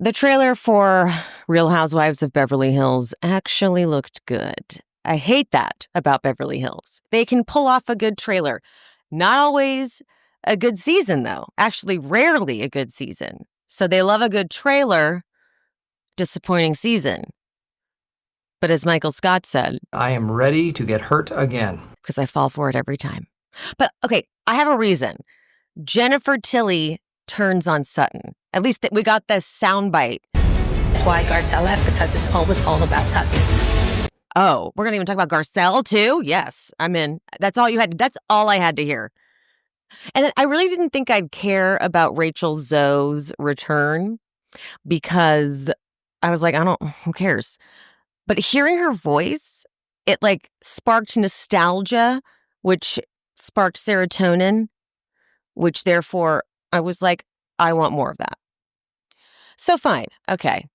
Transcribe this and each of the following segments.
The trailer for Real Housewives of Beverly Hills actually looked good. I hate that about Beverly Hills. They can pull off a good trailer. Not always a good season, though. Actually, rarely a good season. So they love a good trailer, disappointing season. But as Michael Scott said, I am ready to get hurt again. Because I fall for it every time. But okay, I have a reason. Jennifer Tilly turns on Sutton. At least we got this soundbite. That's why Garcelle left, because it's always all about Sutton. Oh, we're gonna even talk about Garcelle too? Yes, I'm in. That's all I had to hear. And then I really didn't think I'd care about Rachel Zoe's return because I was like, who cares? But hearing her voice, it like sparked nostalgia, which sparked serotonin, which therefore I was like, I want more of that. So fine. Okay.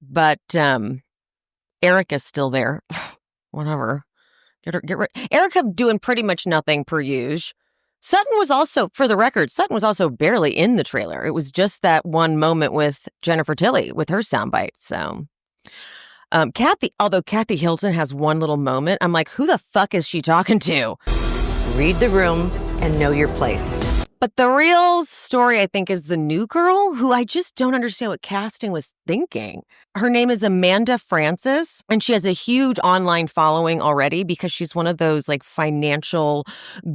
But Erica's still there. Whatever. Get rid. Erica doing pretty much nothing per usual. Sutton was also, for the record, barely in the trailer. It was just that one moment with Jennifer Tilly with her soundbite. So, Kathy Hilton has one little moment. I'm like, who the fuck is she talking to? Read the room and know your place. But the real story, I think, is the new girl who I just don't understand what casting was thinking. Her name is Amanda Francis, and she has a huge online following already because she's one of those like financial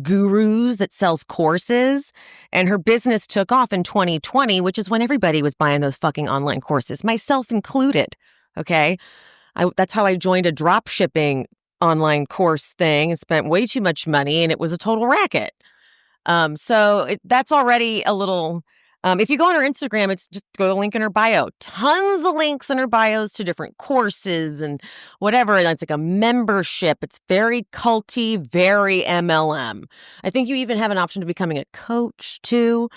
gurus that sells courses. And her business took off in 2020, which is when everybody was buying those fucking online courses, myself included. Okay. That's how I joined a drop shipping online course thing and spent way too much money, and it was a total racket. That's already a little, if you go on her Instagram, it's just go to the link in her bio, tons of links in her bios to different courses and whatever. And it's like a membership. It's very culty, very MLM. I think you even have an option to becoming a coach too.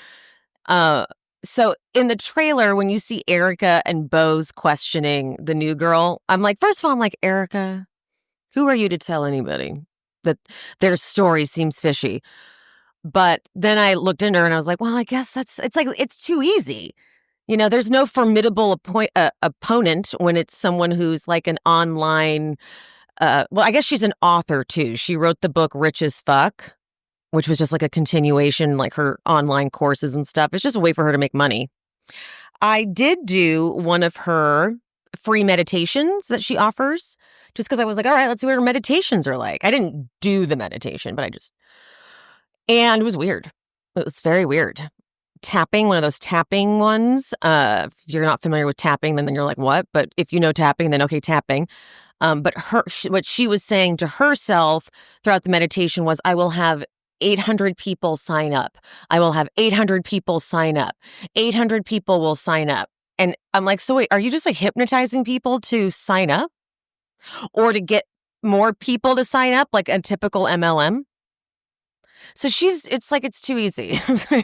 So in the trailer, when you see Erica and Bose questioning the new girl, I'm like, first of all, I'm like, Erica, who are you to tell anybody that their story seems fishy? But then I looked into her and I was like, well, I guess it's too easy. You know, there's no formidable opponent when it's someone who's like an online, well, I guess she's an author too. She wrote the book Rich as Fuck, which was just like a continuation, like her online courses and stuff. It's just a way for her to make money. I did do one of her free meditations that she offers just because I was like, all right, let's see what her meditations are like. I didn't do the meditation, but and it was weird. It was very weird. Tapping, one of those tapping ones. If you're not familiar with tapping, then you're like, what? But if you know tapping, then okay, tapping. But what she was saying to herself throughout the meditation was, I will have 800 people sign up. I will have 800 people sign up. 800 people will sign up. And I'm like, so wait, are you just like hypnotizing people to sign up? Or to get more people to sign up like a typical MLM? So it's too easy.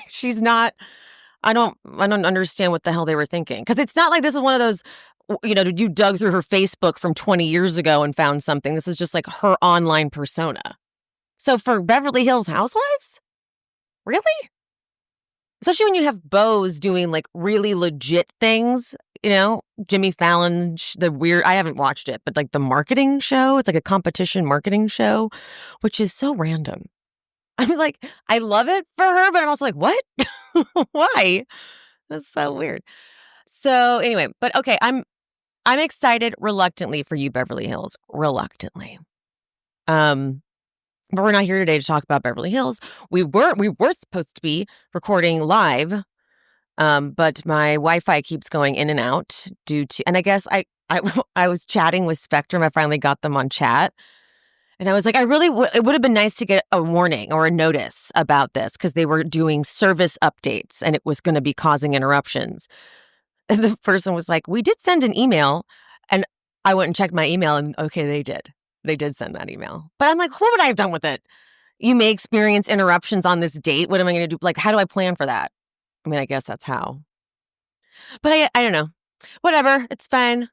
She's not, I don't understand what the hell they were thinking. Because it's not like this is one of those, you dug through her Facebook from 20 years ago and found something. This is just like her online persona. So for Beverly Hills Housewives? Really? Especially when you have Bose doing like really legit things, Jimmy Fallon, I haven't watched it, but like the marketing show, it's like a competition marketing show, which is so random. I mean, like, I love it for her, but I'm also like, what? Why? That's so weird. So anyway, but okay, I'm excited reluctantly for you, Beverly Hills. Reluctantly. But we're not here today to talk about Beverly Hills. We were supposed to be recording live, but my Wi-Fi keeps going in and out and I guess I was chatting with Spectrum. I finally got them on chat. And I was like, it would have been nice to get a warning or a notice about this because they were doing service updates and it was going to be causing interruptions. And the person was like, we did send an email. And I went and checked my email and okay, they did. They did send that email. But I'm like, what would I have done with it? You may experience interruptions on this date. What am I going to do? Like, how do I plan for that? I mean, I guess that's how. But I don't know. Whatever. It's fine.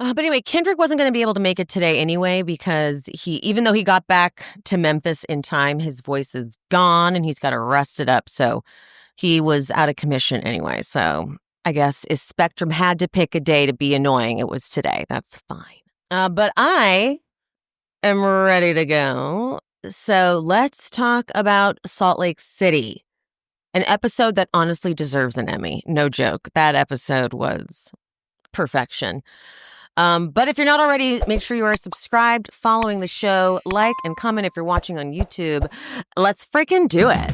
But anyway, Kendrick wasn't going to be able to make it today anyway because even though he got back to Memphis in time, his voice is gone and he's got to rest it up. So he was out of commission anyway. So I guess, is Spectrum had to pick a day to be annoying. It was today. That's fine. But I am ready to go. So let's talk about Salt Lake City, an episode that honestly deserves an Emmy. No joke. That episode was perfection. But if you're not already, make sure you are subscribed, following the show, like, and comment if you're watching on YouTube. Let's freaking do it.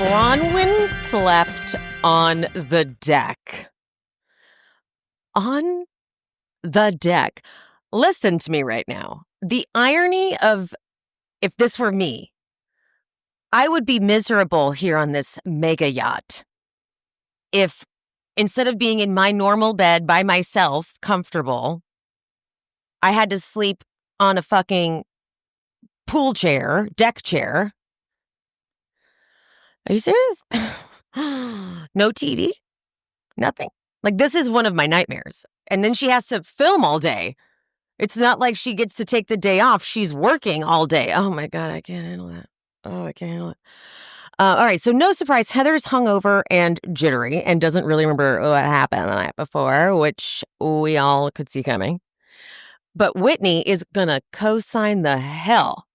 Bronwyn slept on the deck. On the deck. Listen to me right now. The irony of if this were me, I would be miserable here on this mega yacht. If instead of being in my normal bed by myself, comfortable, I had to sleep on a fucking pool chair, deck chair. Are you serious? No TV? Nothing. Like, this is one of my nightmares. And then she has to film all day. It's not like she gets to take the day off. She's working all day. Oh my God, I can't handle that. Oh, I can't handle it. All right, so no surprise, Heather's hungover and jittery and doesn't really remember what happened the night before, which we all could see coming. But Whitney is gonna co-sign the hell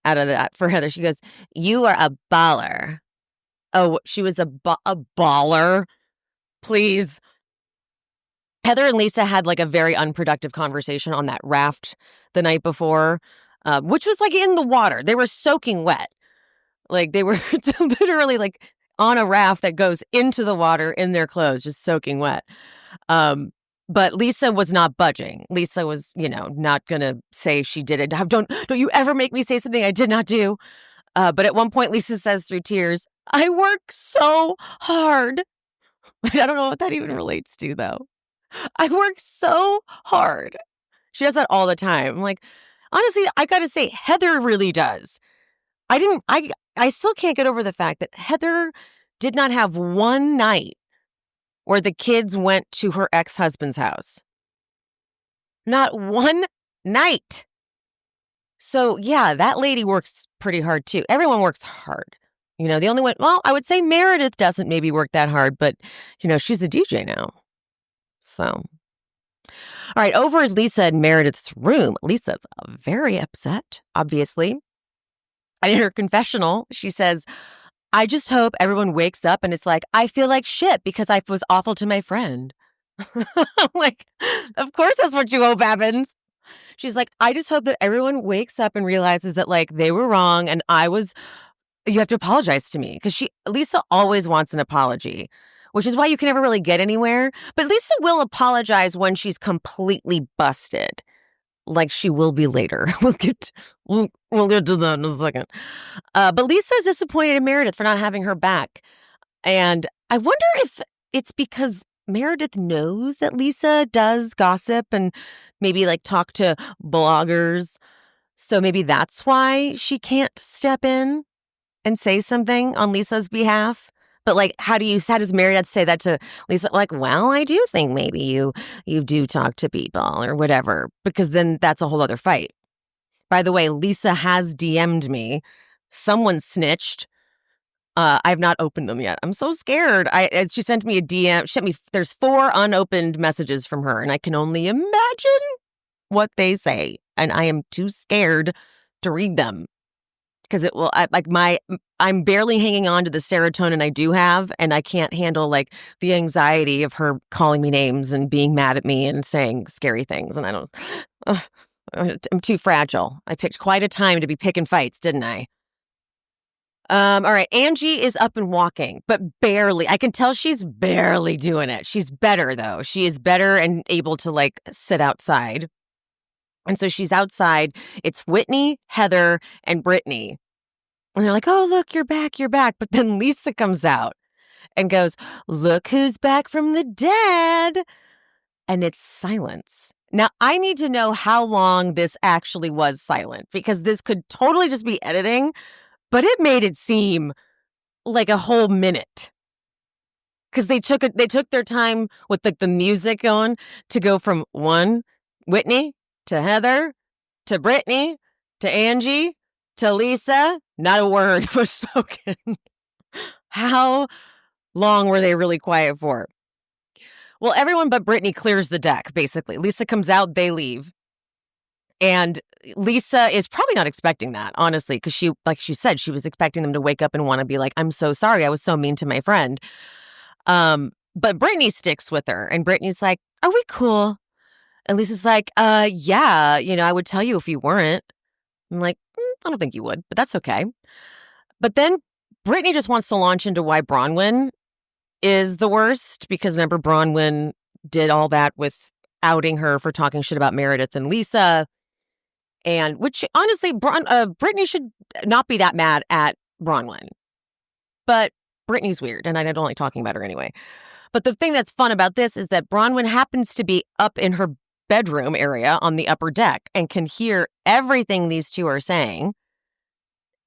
out of that for Heather. She goes, "You are a baller." Oh, she was a baller? Please. Heather and Lisa had like a very unproductive conversation on that raft the night before, which was like in the water. They were soaking wet. Like they were literally like on a raft that goes into the water in their clothes, just soaking wet. But Lisa was not budging. Lisa was, not going to say she did it. Don't you ever make me say something I did not do. But at one point, Lisa says through tears, "I work so hard." I don't know what that even relates to, though. I work so hard. She does that all the time. I'm like, honestly, I got to say, Heather really does. I still can't get over the fact that Heather did not have one night where the kids went to her ex-husband's house. Not one night. So, yeah, that lady works pretty hard, too. Everyone works hard. The only one, well, I would say Meredith doesn't maybe work that hard, but, she's a DJ now. So, all right, over at Lisa and Meredith's room, Lisa's very upset, obviously. And in her confessional, she says, "I just hope everyone wakes up and it's like, I feel like shit because I was awful to my friend." I'm like, of course that's what you hope happens. She's like, "I just hope that everyone wakes up and realizes that, like, they were wrong and you have to apologize to me." Because Lisa always wants an apology, which is why you can never really get anywhere. But Lisa will apologize when she's completely busted, like she will be later. We'll get to that in a second. But Lisa is disappointed in Meredith for not having her back. And I wonder if it's because Meredith knows that Lisa does gossip and maybe like talk to bloggers. So maybe that's why she can't step in and say something on Lisa's behalf. But like, how does Meredith say that to Lisa? Like, well, I do think maybe you do talk to people or whatever, because then that's a whole other fight. By the way, Lisa has DM'd me. Someone snitched. I've not opened them yet. I'm so scared. She sent me a DM. There's 4 unopened messages from her, and I can only imagine what they say. And I am too scared to read them. Because I'm barely hanging on to the serotonin I do have, and I can't handle like the anxiety of her calling me names and being mad at me and saying scary things. And I'm too fragile. I picked quite a time to be picking fights, didn't I? All right, Angie is up and walking, but barely. I can tell she's barely doing it. She's better though. She is better and able to like sit outside. And so she's outside. It's Whitney, Heather, and Brittany. And they're like, "Oh, look, you're back, you're back." But then Lisa comes out and goes, "Look who's back from the dead." And it's silence. Now, I need to know how long this actually was silent, because this could totally just be editing, but it made it seem like a whole minute. Because they took their time with the music going to go from one Whitney to Heather to Brittany to Angie to Lisa. Not a word was spoken. How long were they really quiet for? Well, everyone but Brittany clears the deck, basically. Lisa comes out, they leave. And Lisa is probably not expecting that, honestly, because she, like she said, she was expecting them to wake up and want to be like, I'm so sorry, I was so mean to my friend. But Brittany sticks with her, and Brittany's like, are we cool? And Lisa's like, yeah, I would tell you if you weren't. I'm like, I don't think you would, but that's okay. But then Brittany just wants to launch into why Bronwyn is the worst, because remember, Bronwyn did all that with outing her for talking shit about Meredith and Lisa. And which, honestly, Brittany should not be that mad at Bronwyn. But Brittany's weird, and I don't like talking about her anyway. But the thing that's fun about this is that Bronwyn happens to be up in her bedroom area on the upper deck and can hear everything these two are saying.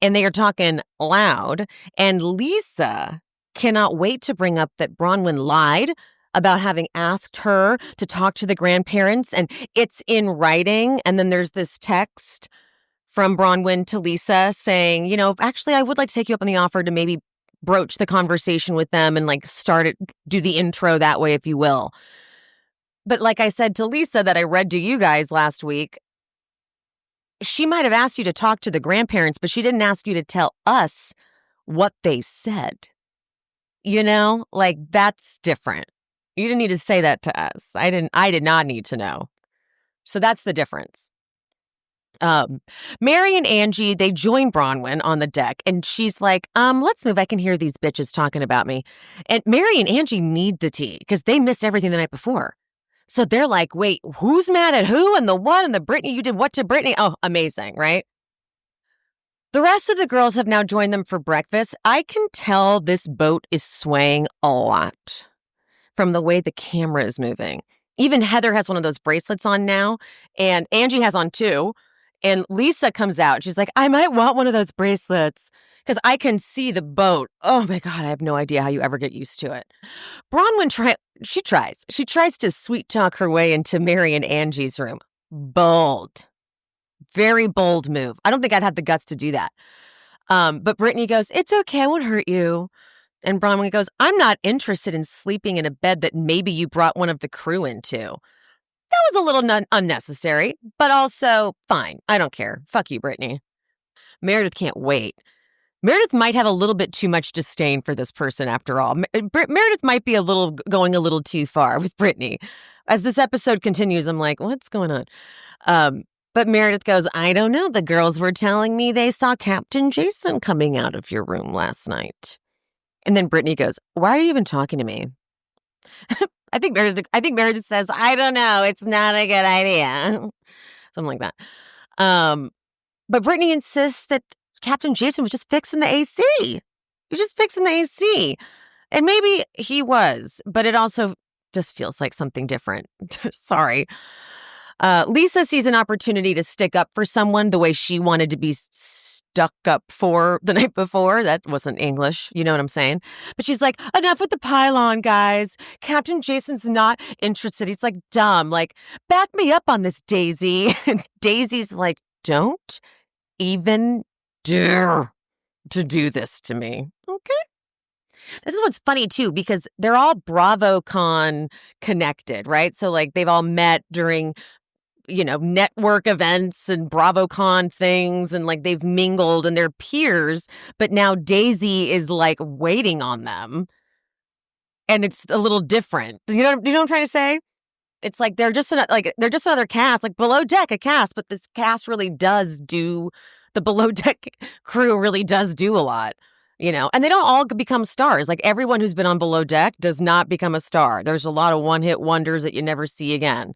And they are talking loud. And Lisa cannot wait to bring up that Bronwyn lied about having asked her to talk to the grandparents, and it's in writing. And then there's this text from Bronwyn to Lisa saying, actually, I would like to take you up on the offer to maybe broach the conversation with them and do the intro that way, if you will. But like I said to Lisa that I read to you guys last week, she might have asked you to talk to the grandparents, but she didn't ask you to tell us what they said. That's different. You didn't need to say that to us. I did not need to know. So that's the difference. Mary and Angie, they join Bronwyn on the deck, and she's like, let's move. I can hear these bitches talking about me. And Mary and Angie need the tea because they missed everything the night before. So they're like, wait, who's mad at who and the what and the Brittany? You did what to Brittany? Oh, amazing, right? The rest of the girls have now joined them for breakfast. I can tell this boat is swaying a lot from the way the camera is moving. Even Heather has one of those bracelets on now, and Angie has on too. And Lisa comes out. She's like, I might want one of those bracelets because I can see the boat. Oh my God, I have no idea how you ever get used to it. Bronwyn tries. She tries to sweet talk her way into Mary and Angie's room. Bold. Very bold move. I don't think I'd have the guts to do that. But Brittany goes, it's okay, I won't hurt you. And Bronwyn goes, I'm not interested in sleeping in a bed that maybe you brought one of the crew into. That was a little unnecessary, but also fine. I don't care. Fuck you, Brittany. Meredith can't wait. Meredith might have a little bit too much disdain for this person after all. Meredith might be going a little too far with Brittany. As this episode continues, I'm like, what's going on? But Meredith goes, I don't know. The girls were telling me they saw Captain Jason coming out of your room last night. And then Brittany goes, why are you even talking to me? I think Meredith says, I don't know. It's not a good idea. Something like that. But Brittany insists that Captain Jason was just fixing the AC. He was just fixing the AC. And maybe he was, but it also just feels like something different. Sorry. Lisa sees an opportunity to stick up for someone the way she wanted to be stuck up for the night before. That wasn't English. You know what I'm saying? But she's like, enough with the pylon, guys. Captain Jason's not interested. He's like, dumb. Like, back me up on this, Daisy. And Daisy's like, don't even dare to do this to me. Okay. This is what's funny, too, because they're all BravoCon connected, right? So, they've all met during network events and BravoCon things, and they've mingled and they're peers, but now Daisy is waiting on them. And it's a little different. You know what I'm trying to say? It's they're just another cast, Below Deck, a cast, but this cast really does do, the Below Deck crew really does do a lot, and they don't all become stars. Everyone who's been on Below Deck does not become a star. There's a lot of one-hit wonders that you never see again.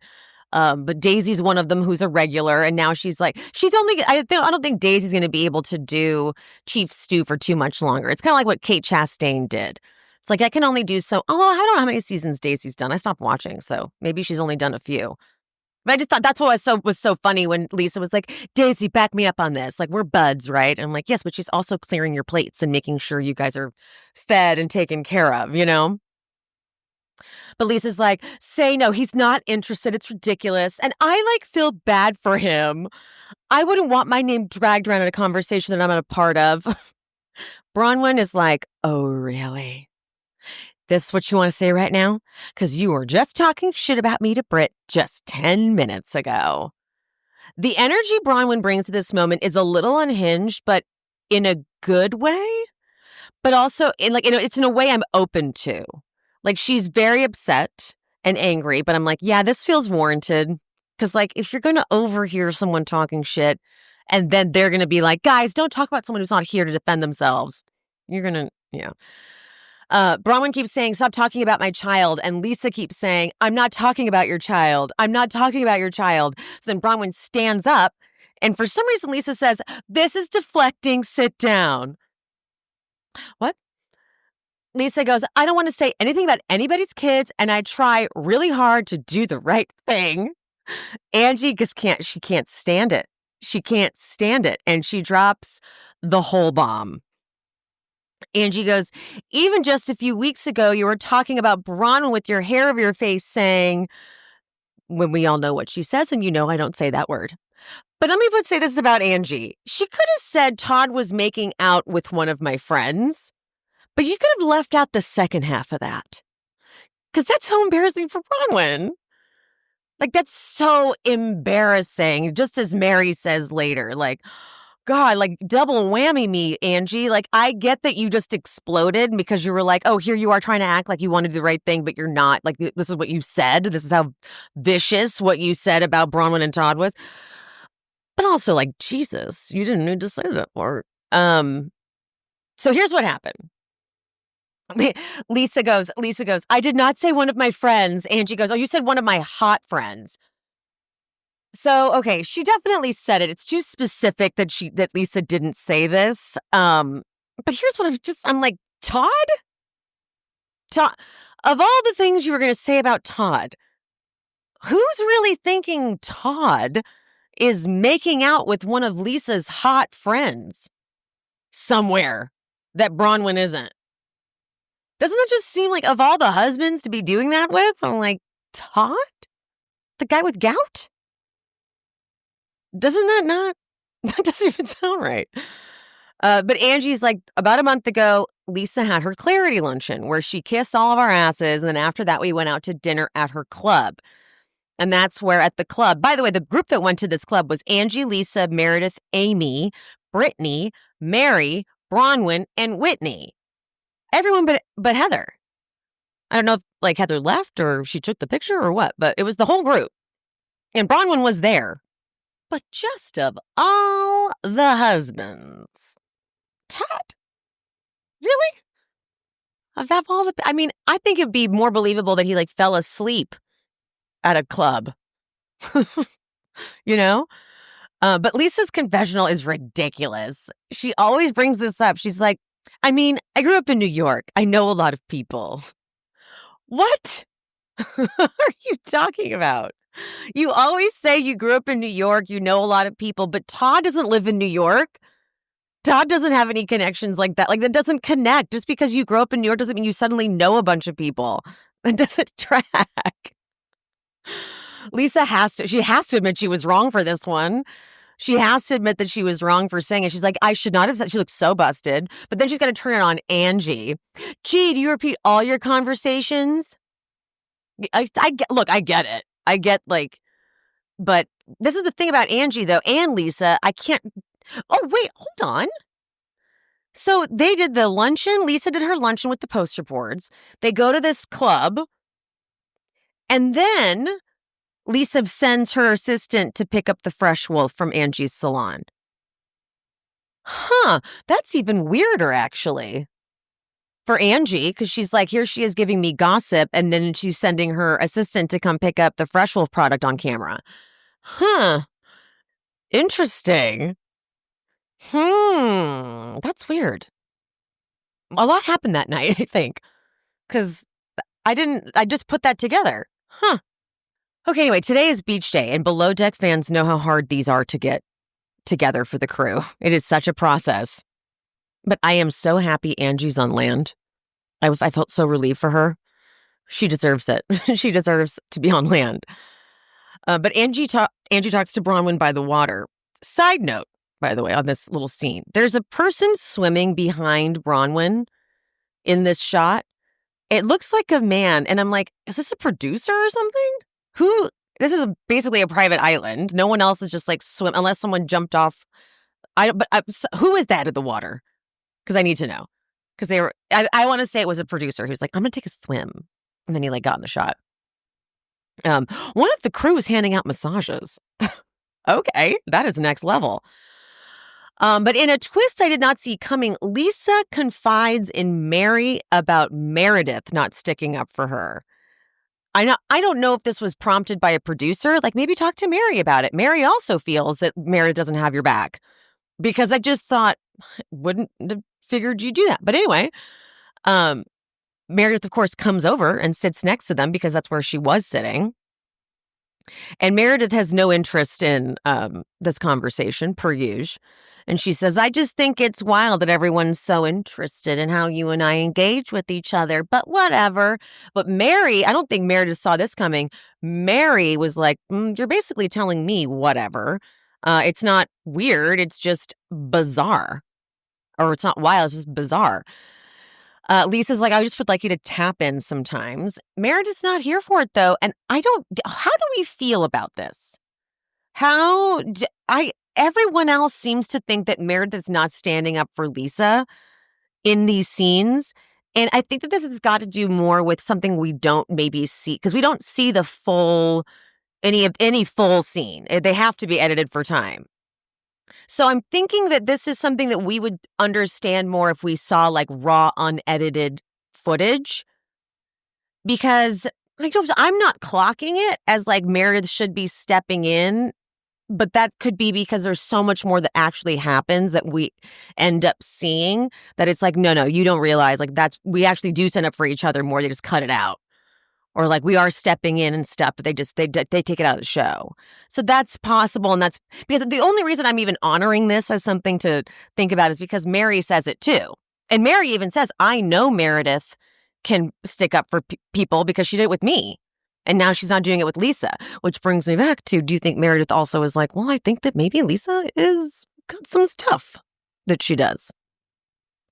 But Daisy's one of them who's a regular, and now I don't think Daisy's going to be able to do Chief Stew for too much longer. It's kind of like what Kate Chastain did. It's I can only do so. Oh, I don't know how many seasons Daisy's done. I stopped watching, so maybe she's only done a few. But I just thought that's what was so funny when Lisa was like, Daisy, back me up on this. We're buds, right? And I'm like, yes, but she's also clearing your plates and making sure you guys are fed and taken care of, But Lisa's like, say no, he's not interested. It's ridiculous. And I like feel bad for him. I wouldn't want my name dragged around in a conversation that I'm not a part of. Bronwyn is like, oh, really? This is what you want to say right now? Because you were just talking shit about me to Britt just 10 minutes ago. The energy Bronwyn brings to this moment is a little unhinged, but in a good way. But also, it's in a way I'm open to. Like, she's very upset and angry, but I'm like, yeah, this feels warranted. Because, like, if you're going to overhear someone talking shit, and then they're going to be like, guys, don't talk about someone who's not here to defend themselves. You're going to, yeah. Bronwyn keeps saying, stop talking about my child. And Lisa keeps saying, I'm not talking about your child. I'm not talking about your child. So then Bronwyn stands up. And for some reason, Lisa says, this is deflecting. Sit down. What? Lisa goes, I don't want to say anything about anybody's kids. And I try really hard to do the right thing. Angie just can't stand it. She can't stand it. And she drops the whole bomb. Angie goes, even just a few weeks ago, you were talking about Bronwyn with your hair over your face saying, when we all know what she says, and you know I don't say that word. But let me say this about Angie. She could have said Todd was making out with one of my friends, but you could have left out the second half of that. Because that's so embarrassing for Bronwyn. Like, that's so embarrassing. Just as Mary says later, like, God, like, double whammy me, Angie. Like, I get that you just exploded because you were like, oh, here you are trying to act like you want to do the right thing, but you're not. Like, this is what you said. This is how vicious what you said about Bronwyn and Todd was. But also, like, Jesus, you didn't need to say that part. So here's what happened. Lisa goes, I did not say one of my friends. Angie goes, oh, you said one of my hot friends. So, okay, she definitely said it. It's too specific that Lisa didn't say this. But here's what I'm like, Todd? Of all the things you were going to say about Todd, who's really thinking Todd is making out with one of Lisa's hot friends somewhere that Bronwyn isn't? Doesn't that just seem like, of all the husbands to be doing that with, I'm like, Todd? The guy with gout? Doesn't that not? That doesn't even sound right. But Angie's like, about a month ago, Lisa had her clarity luncheon where she kissed all of our asses. And then after that, we went out to dinner at her club. And that's where at the club, by the way, the group that went to this club was Angie, Lisa, Meredith, Amy, Brittany, Mary, Bronwyn, and Whitney. Everyone but Heather. I don't know if like Heather left or she took the picture or what, but it was the whole group. And Bronwyn was there. But just of all the husbands, Todd? Really? Of that all the, I mean, I think it'd be more believable that he like fell asleep at a club. You know? But Lisa's confessional is ridiculous. She always brings this up. She's like, I mean, I grew up in New York. I know a lot of people. What are you talking about? You always say you grew up in New York, you know a lot of people, but Todd doesn't live in New York. Todd doesn't have any connections like that. Like, that doesn't connect. Just because you grow up in New York doesn't mean you suddenly know a bunch of people. That doesn't track. Lisa has to admit she was wrong for this one. She has to admit that she was wrong for saying it. She's like, I should not have said. She looks so busted. But then she's going to turn it on Angie. Gee, do you repeat all your conversations? I get it. I get, like, but this is the thing about Angie, though, and Lisa. I can't. Oh, wait, hold on. So they did the luncheon. Lisa did her luncheon with the poster boards. They go to this club. And then Lisa sends her assistant to pick up the fresh wolf from Angie's salon. Huh, that's even weirder, actually. For Angie, because she's like, here she is giving me gossip, and then she's sending her assistant to come pick up the Fresh Wolf product on camera. Huh. Interesting. That's weird. A lot happened that night, I think, because I just put that together. Huh. Okay, anyway, today is beach day, and Below Deck fans know how hard these are to get together for the crew. It is such a process. But I am so happy Angie's on land. I felt so relieved for her. She deserves it. She deserves to be on land. But Angie talks to Bronwyn by the water. Side note, by the way, on this little scene, there's a person swimming behind Bronwyn in this shot. It looks like a man, and I'm like, is this a producer or something? This is basically a private island. No one else is just like swim unless someone jumped off. Who is that in the water? Because I need to know. Because I want to say it was a producer who's like, I'm going to take a swim. And then he like got in the shot. One of the crew is handing out massages. Okay, that is next level. But in a twist I did not see coming, Lisa confides in Mary about Meredith not sticking up for her. I don't know if this was prompted by a producer. Like, maybe talk to Mary about it. Mary also feels that Meredith doesn't have your back. Because I just thought, wouldn't have figured you'd do that. But anyway, Meredith, of course, comes over and sits next to them because that's where she was sitting. And Meredith has no interest in this conversation, per usual. And she says, I just think it's wild that everyone's so interested in how you and I engage with each other, but whatever. But Mary, I don't think Meredith saw this coming. Mary was like, you're basically telling me whatever. It's not weird. It's just bizarre. Or it's not wild. It's just bizarre. Lisa's like, I just would like you to tap in sometimes. Meredith's not here for it, though. And how do we feel about this? Everyone else seems to think that Meredith's not standing up for Lisa in these scenes. And I think that this has got to do more with something we don't maybe see, because we don't see the any full scene. They have to be edited for time. So I'm thinking that this is something that we would understand more if we saw like raw, unedited footage. Because I'm not clocking it as like Meredith should be stepping in. But that could be because there's so much more that actually happens that we end up seeing that it's like, no, you don't realize like we actually do stand up for each other more. They just cut it out. Or like we are stepping in and stuff, but they take it out of the show. So that's possible. And that's because the only reason I'm even honoring this as something to think about is because Mary says it too. And Mary even says, I know Meredith can stick up for people because she did it with me. And now she's not doing it with Lisa, which brings me back to, do you think Meredith also is like, well, I think that maybe Lisa is got some stuff that she does.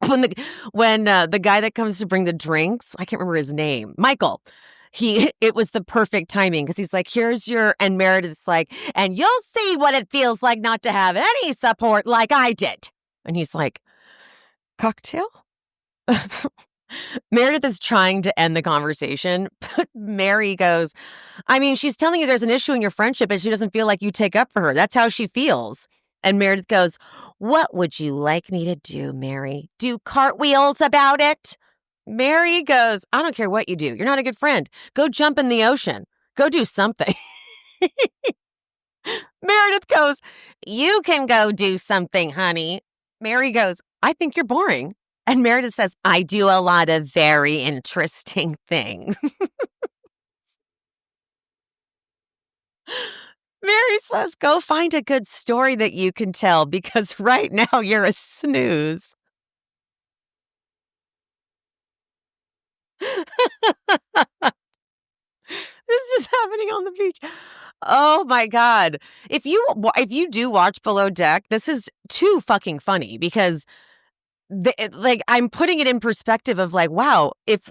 When the guy that comes to bring the drinks, I can't remember his name, Michael, it was the perfect timing because he's like, and Meredith's like, and you'll see what it feels like not to have any support like I did. And he's like, cocktail? Meredith is trying to end the conversation, but Mary goes, I mean, she's telling you there's an issue in your friendship and she doesn't feel like you take up for her. That's how she feels. And Meredith goes, what would you like me to do, Mary? Do cartwheels about it? Mary goes, I don't care what you do. You're not a good friend. Go jump in the ocean. Go do something. Meredith goes, you can go do something, honey. Mary goes, I think you're boring. And Meredith says, I do a lot of very interesting things. Mary says, go find a good story that you can tell because right now you're a snooze. This is just happening on the beach. Oh my God. If you do watch Below Deck, this is too fucking funny because I'm putting it in perspective of like, wow, if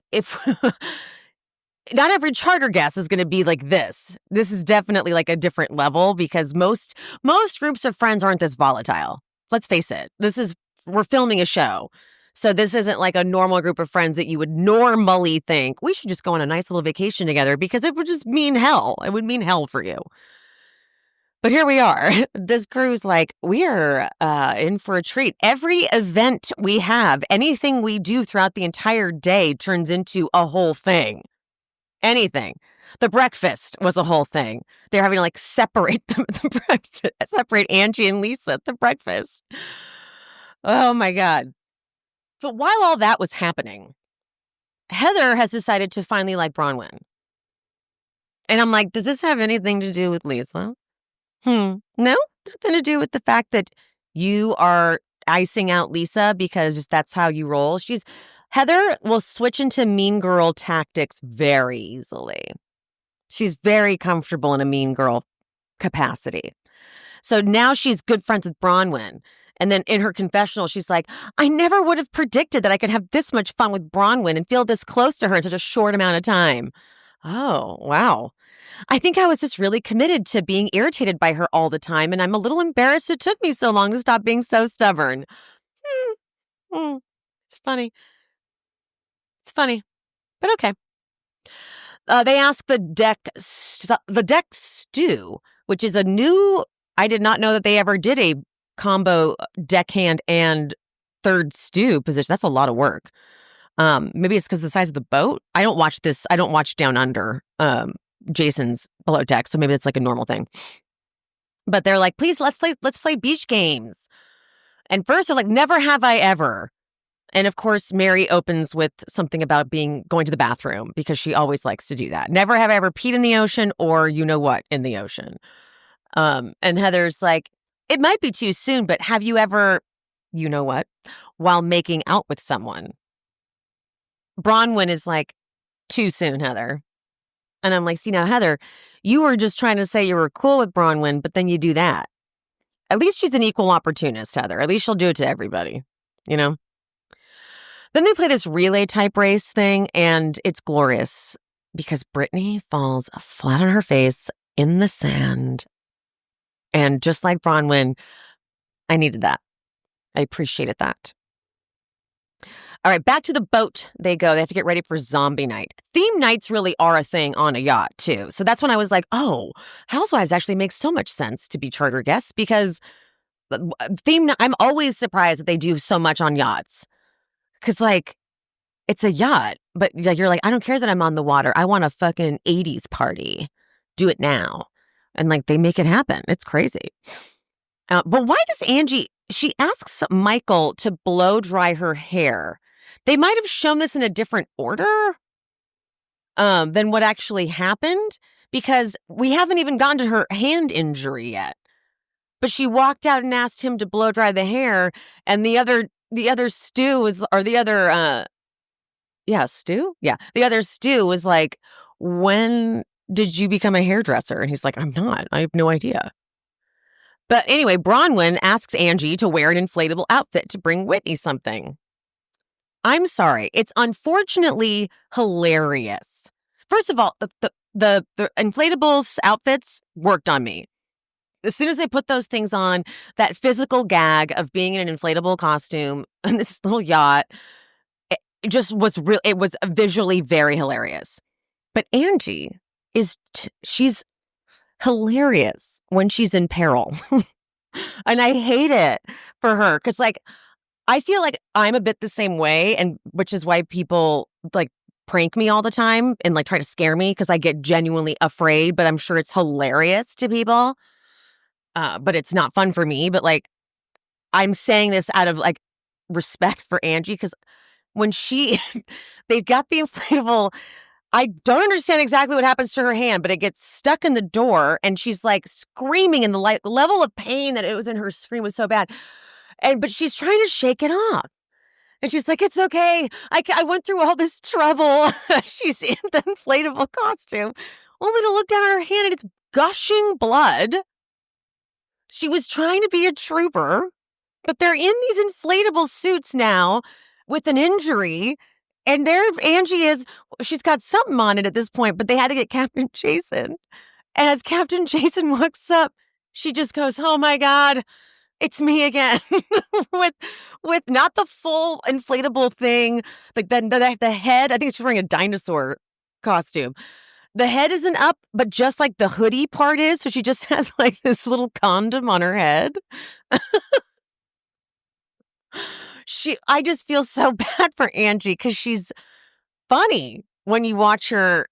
not every charter guest is going to be like this. This is definitely like a different level because most groups of friends aren't this volatile. Let's face it. We're filming a show. So this isn't like a normal group of friends that you would normally think we should just go on a nice little vacation together because it would just mean hell. It would mean hell for you. But here we are. This crew's like, we are in for a treat. Every event we have, anything we do throughout the entire day turns into a whole thing. Anything. The breakfast was a whole thing. They're having to like separate them at the breakfast, separate Angie and Lisa at the breakfast. Oh my God. But while all that was happening, Heather has decided to finally like Bronwyn. And I'm like, does this have anything to do with Lisa? No, nothing to do with the fact that you are icing out Lisa because just that's how you roll. Heather will switch into mean girl tactics very easily. She's very comfortable in a mean girl capacity. So now she's good friends with Bronwyn. And then in her confessional, she's like, I never would have predicted that I could have this much fun with Bronwyn and feel this close to her in such a short amount of time. Oh, wow. I think I was just really committed to being irritated by her all the time, and I'm a little embarrassed it took me so long to stop being so stubborn. It's funny. It's funny, but okay. They ask the deck stew, which is a new. I did not know that they ever did a combo deckhand and third stew position. That's a lot of work. Maybe it's because of the size of the boat. I don't watch this. I don't watch Down Under. Jason's Below Deck, so maybe it's like a normal thing. But they're like, please, let's play beach games. And first they're like, never have I ever. And of course, Mary opens with something about going to the bathroom because she always likes to do that. Never have I ever peed in the ocean or you know what in the ocean. And Heather's like, it might be too soon, but have you ever, you know what, while making out with someone? Bronwyn is like, too soon, Heather. And I'm like, see now, Heather, you were just trying to say you were cool with Bronwyn, but then you do that. At least she's an equal opportunist, Heather. At least she'll do it to everybody, you know? Then they play this relay type race thing, and it's glorious because Brittany falls flat on her face in the sand. And just like Bronwyn, I needed that. I appreciated that. All right, back to the boat they go. They have to get ready for zombie night. Theme nights really are a thing on a yacht, too. So that's when I was like, oh, Housewives actually makes so much sense to be charter guests because I'm always surprised that they do so much on yachts. Because, like, it's a yacht, but you're like, I don't care that I'm on the water. I want a fucking 80s party. Do it now. And, like, they make it happen. It's crazy. But why does Angie, she asks Michael to blow dry her hair. They might have shown this in a different order than what actually happened because we haven't even gotten to her hand injury yet. But she walked out and asked him to blow dry the hair, and the other stew was, or the other, stew? Yeah, the other stew was like, when did you become a hairdresser? And he's like, I'm not. I have no idea. But anyway, Bronwyn asks Angie to wear an inflatable outfit to bring Whitney something. I'm sorry. It's unfortunately hilarious. First of all, the inflatables outfits worked on me. As soon as they put those things on, that physical gag of being in an inflatable costume on this little yacht, it just was real. It was visually very hilarious. But Angie she's hilarious when she's in peril. And I hate it for her because, like, I feel like I'm a bit the same way, and which is why people like prank me all the time and like try to scare me because I get genuinely afraid, but I'm sure it's hilarious to people. But it's not fun for me. But like, I'm saying this out of like respect for Angie because when they've got the inflatable, I don't understand exactly what happens to her hand, but it gets stuck in the door and she's like screaming, and the level of pain that it was in her scream was so bad. But she's trying to shake it off. And she's like, it's okay. I went through all this trouble. She's in the inflatable costume, only to look down at her hand and it's gushing blood. She was trying to be a trooper, but they're in these inflatable suits now with an injury. And there Angie is, she's got something on it at this point, but they had to get Captain Jason. And as Captain Jason walks up, she just goes, oh my God, it's me again. with not the full inflatable thing, like the head. I think she's wearing a dinosaur costume. The head isn't up, but just like the hoodie part is. So she just has like this little condom on her head. I just feel so bad for Angie because she's funny when you watch her.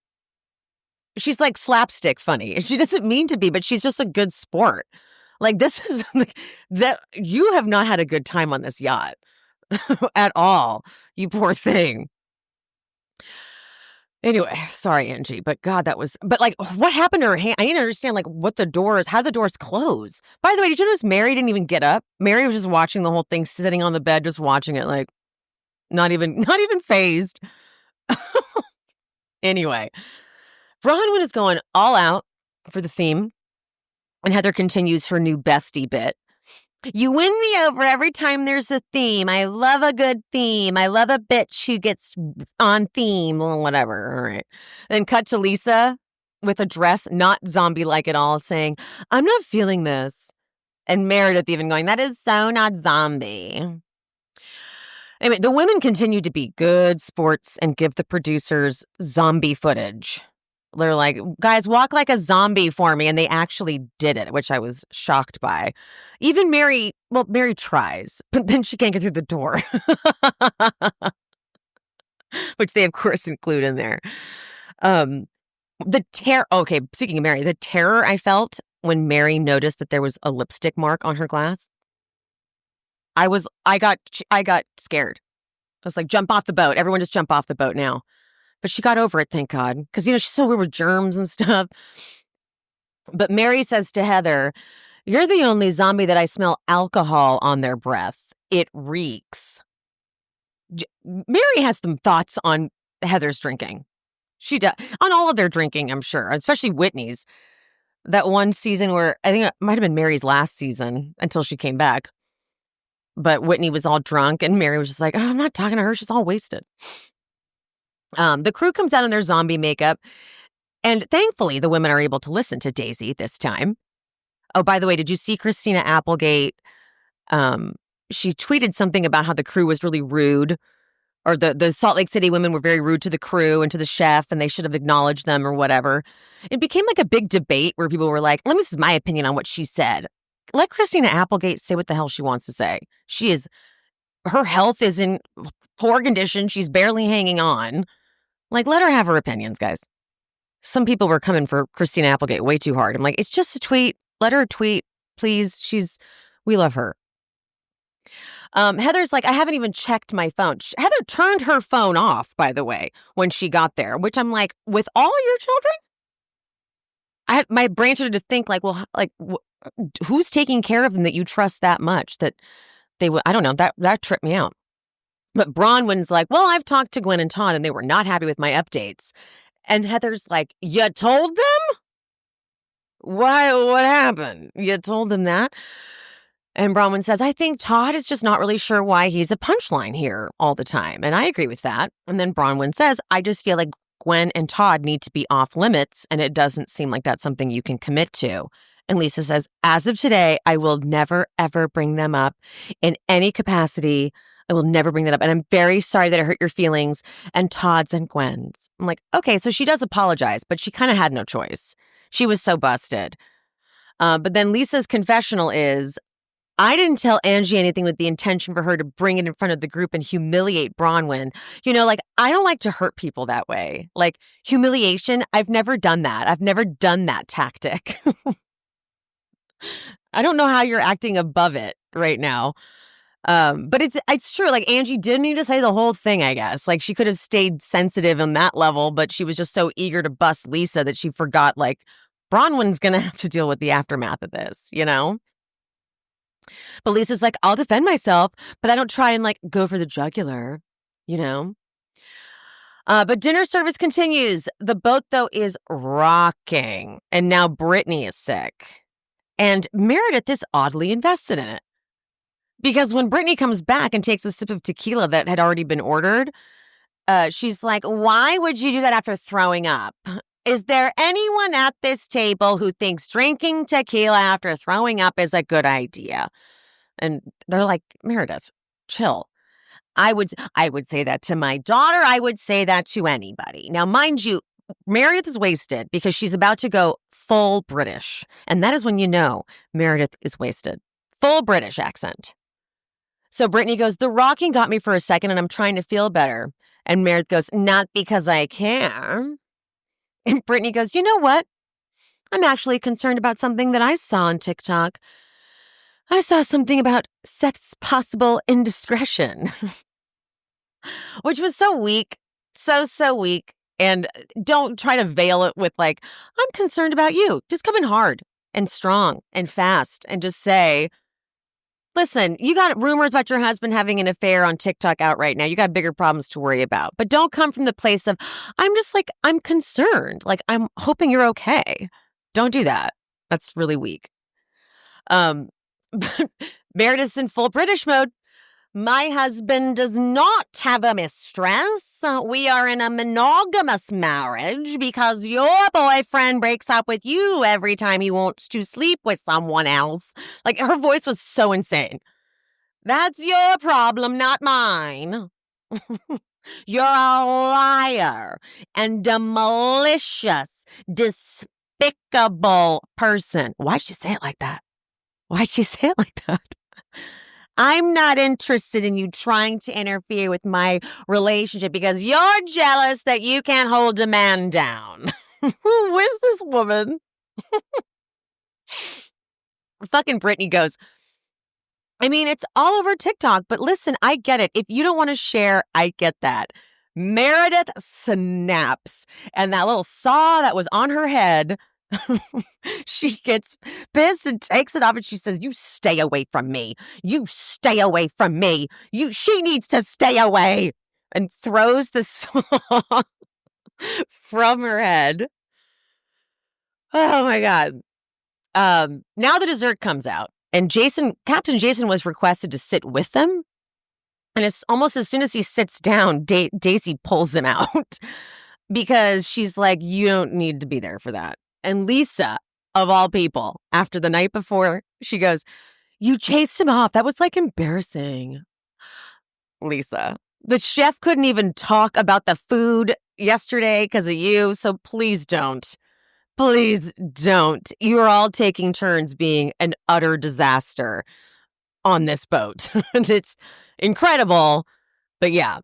She's like slapstick funny. She doesn't mean to be, but she's just a good sport. Like this is that you have not had a good time on this yacht at all. You poor thing. Anyway, sorry, Angie, but God, but like, what happened to her hand? I didn't understand, like, how the doors close. By the way, did you notice Mary didn't even get up? Mary was just watching the whole thing, sitting on the bed, just watching it, like, Not even phased. Anyway, Bronwyn is going all out for the theme, and Heather continues her new bestie bit. You win me over every time there's a theme. I love a good theme. I love a bitch who gets on theme or whatever. All right. Then cut to Lisa with a dress, not zombie-like at all, saying, I'm not feeling this. And Meredith even going, that is so not zombie. Anyway, the women continue to be good sports and give the producers zombie footage. They're like, guys, walk like a zombie for me. And they actually did it, which I was shocked by. Even Mary tries, but then she can't get through the door. Which they, of course, include in there. Speaking of Mary, the terror I felt when Mary noticed that there was a lipstick mark on her glass. I got scared. I was like, jump off the boat. Everyone just jump off the boat now. But she got over it, thank God. Because, she's so weird with germs and stuff. But Mary says to Heather, you're the only zombie that I smell alcohol on their breath. It reeks. Mary has some thoughts on Heather's drinking. She does. On all of their drinking, I'm sure. Especially Whitney's. That one season where, I think it might have been Mary's last season until she came back. But Whitney was all drunk and Mary was just like, I'm not talking to her. She's all wasted. The crew comes out in their zombie makeup, and thankfully the women are able to listen to Daisy this time. Oh, by the way, did you see Christina Applegate? She tweeted something about how the crew was really rude, or the Salt Lake City women were very rude to the crew and to the chef, and they should have acknowledged them or whatever. It became like a big debate where people were like, this is my opinion on what she said. Let Christina Applegate say what the hell she wants to say. Her health is in poor condition. She's barely hanging on. Like, let her have her opinions, guys. Some people were coming for Christina Applegate way too hard. I'm like, it's just a tweet. Let her tweet, please. We love her. Heather's like, I haven't even checked my phone. Heather turned her phone off, by the way, when she got there, which I'm like, with all your children? My brain started to think who's taking care of them that you trust that much that they would, I don't know, that tripped me out. But Bronwyn's like, well, I've talked to Gwen and Todd and they were not happy with my updates. And Heather's like, you told them? Why? What happened? You told them that? And Bronwyn says, I think Todd is just not really sure why he's a punchline here all the time. And I agree with that. And then Bronwyn says, I just feel like Gwen and Todd need to be off limits. And it doesn't seem like that's something you can commit to. And Lisa says, as of today, I will never, ever bring them up in any capacity. I will never bring that up. And I'm very sorry that it hurt your feelings and Todd's and Gwen's. I'm like, okay, so she does apologize, but she kind of had no choice. She was so busted. But then Lisa's confessional is, I didn't tell Angie anything with the intention for her to bring it in front of the group and humiliate Bronwyn. I don't like to hurt people that way. Like, humiliation, I've never done that. I've never done that tactic. I don't know how you're acting above it right now. But it's true. Like, Angie did need to say the whole thing, I guess. Like, she could have stayed sensitive on that level, but she was just so eager to bust Lisa that she forgot, like, Bronwyn's going to have to deal with the aftermath of this, But Lisa's like, I'll defend myself, but I don't try and, go for the jugular, But dinner service continues. The boat, though, is rocking. And now Brittany is sick. And Meredith is oddly invested in it. Because when Brittany comes back and takes a sip of tequila that had already been ordered, she's like, why would you do that after throwing up? Is there anyone at this table who thinks drinking tequila after throwing up is a good idea? And they're like, Meredith, chill. I would say that to my daughter. I would say that to anybody. Now, mind you, Meredith is wasted because she's about to go full British. And that is when you know Meredith is wasted. Full British accent. So Brittany goes, the rocking got me for a second and I'm trying to feel better. And Meredith goes, not because I care. And Brittany goes, you know what? I'm actually concerned about something that I saw on TikTok. I saw something about sex possible indiscretion. Which was so weak. So weak. And don't try to veil it with I'm concerned about you. Just come in hard and strong and fast and just say, Listen, you got rumors about your husband having an affair on TikTok out right now. You got bigger problems to worry about. But don't come from the place of, I'm concerned. Like, I'm hoping you're okay. Don't do that. That's really weak. Meredith's in full British mode. My husband does not have a mistress. We are in a monogamous marriage because your boyfriend breaks up with you every time he wants to sleep with someone else. Like, her voice was so insane. That's your problem, not mine. You're a liar and a malicious, despicable person. Why'd she say it like that? Why'd she say it like that? I'm not interested in you trying to interfere with my relationship because you're jealous that you can't hold a man down. Who is this woman? Fucking Brittany goes, I mean, it's all over TikTok, but listen, I get it. If you don't want to share, I get that. Meredith snaps, and that little saw that was on her head, she gets pissed and takes it off, and she says, you stay away from me. You stay away from me. She needs to stay away, and throws the saw from her head. Oh my God. Now the dessert comes out, and Captain Jason was requested to sit with them. And it's almost as soon as he sits down, Daisy pulls him out because she's like, you don't need to be there for that. And Lisa, of all people, after the night before, she goes, you chased him off. That was like embarrassing. Lisa, the chef couldn't even talk about the food yesterday because of you. So please don't. Please don't. You're all taking turns being an utter disaster on this boat. And it's incredible. But yeah,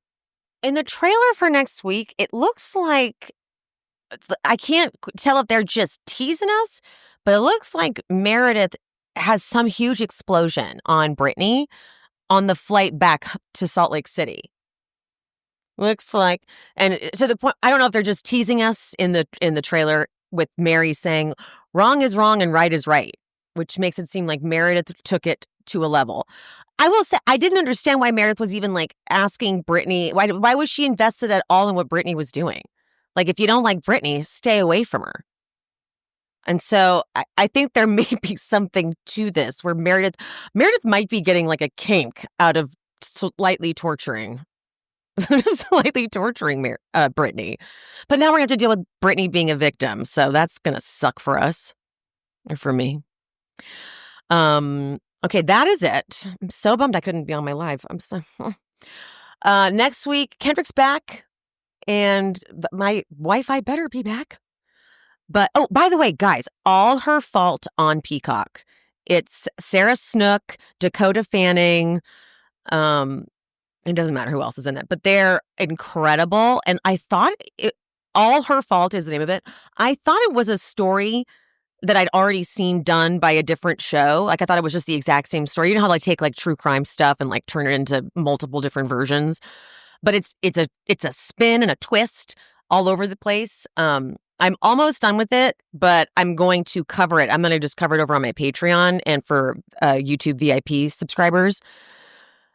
in the trailer for next week, it looks like, I can't tell if they're just teasing us, but it looks like Meredith has some huge explosion on Brittany on the flight back to Salt Lake City. Looks like, and to the point, I don't know if they're just teasing us in the trailer with Mary saying wrong is wrong and right is right, which makes it seem like Meredith took it to a level. I will say, I didn't understand why Meredith was even like asking Brittany, why was she invested at all in what Brittany was doing? Like, if you don't like Brittany, stay away from her. And so I think there may be something to this where Meredith might be getting like a kink out of slightly torturing Brittany. But now we're going to have to deal with Brittany being a victim. So that's going to suck for us, or for me. Okay, that is it. I'm so bummed I couldn't be on my live. I'm so... next week, Kendrick's back. And my Wi-Fi better be back. But, oh, by the way, guys, All Her Fault on Peacock. It's Sarah Snook, Dakota Fanning. It doesn't matter who else is in it, but they're incredible. And I thought All Her Fault is the name of it. I thought it was a story that I'd already seen done by a different show. Like, I thought it was just the exact same story. You know how they take like true crime stuff and like turn it into multiple different versions? But it's a spin and a twist all over the place. I'm almost done with it, but I'm going to cover it. I'm going to just cover it over on my Patreon and for YouTube VIP subscribers.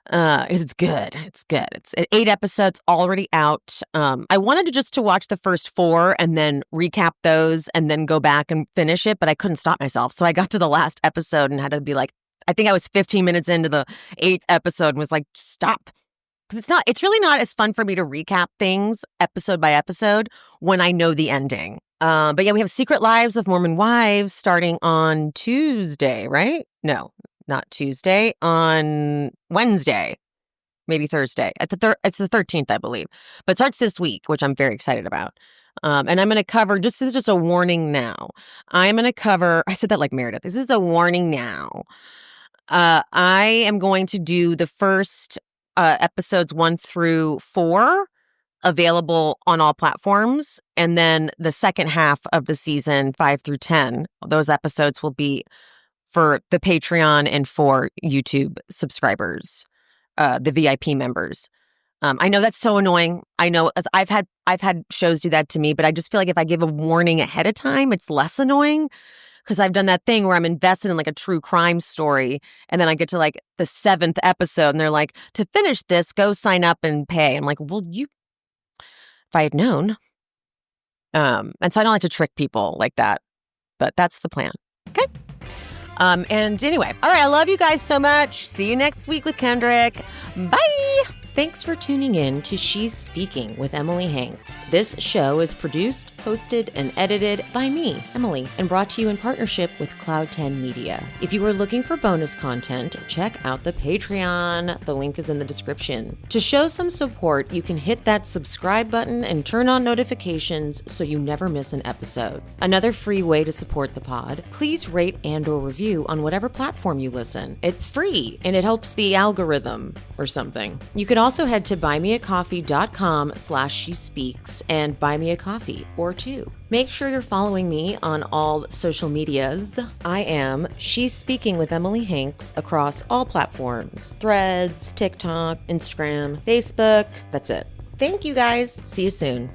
Because it's good. It's good. It's 8 episodes already out. I wanted to watch the first 4 and then recap those and then go back and finish it, but I couldn't stop myself. So I got to the last episode and had to be like, I think I was 15 minutes into the 8th episode and was like, stop. Because it's really not as fun for me to recap things episode by episode when I know the ending. But yeah, we have Secret Lives of Mormon Wives starting on Tuesday, right? No, not Tuesday, on Wednesday, maybe Thursday. It's the 13th, I believe. But it starts this week, which I'm very excited about. And I'm going to cover, this is just a warning now. I'm going to cover, I said that like Meredith, this is a warning now. I am going to do the first episodes 1 through 4 available on all platforms. And then the second half of the season, 5 through 10, those episodes will be for the Patreon and for YouTube subscribers, the VIP members. I know that's so annoying. I know, as I've had shows do that to me, but I just feel like if I give a warning ahead of time, it's less annoying. because I've done that thing where I'm invested in like a true crime story. And then I get to like the 7th episode and they're like, to finish this, go sign up and pay. I'm like, well, if I had known. And so I don't like to trick people like that, but that's the plan. Okay. And anyway, all right. I love you guys so much. See you next week with Kendrick. Bye. Thanks for tuning in to She's Speaking with Emily Hanks. This show is produced, hosted, and edited by me, Emily, and brought to you in partnership with Cloud 10 Media. If you are looking for bonus content, check out the Patreon. The link is in the description. To show some support, you can hit that subscribe button and turn on notifications so you never miss an episode. Another free way to support the pod, please rate and/or review on whatever platform you listen. It's free, and it helps the algorithm or something. You could also head to buymeacoffee.com/shespeaks and buy me a coffee or two. Make sure you're following me on all social medias. I am She's Speaking with Emily Hanks across all platforms: Threads, TikTok, Instagram, Facebook. That's it. Thank you guys. See you soon.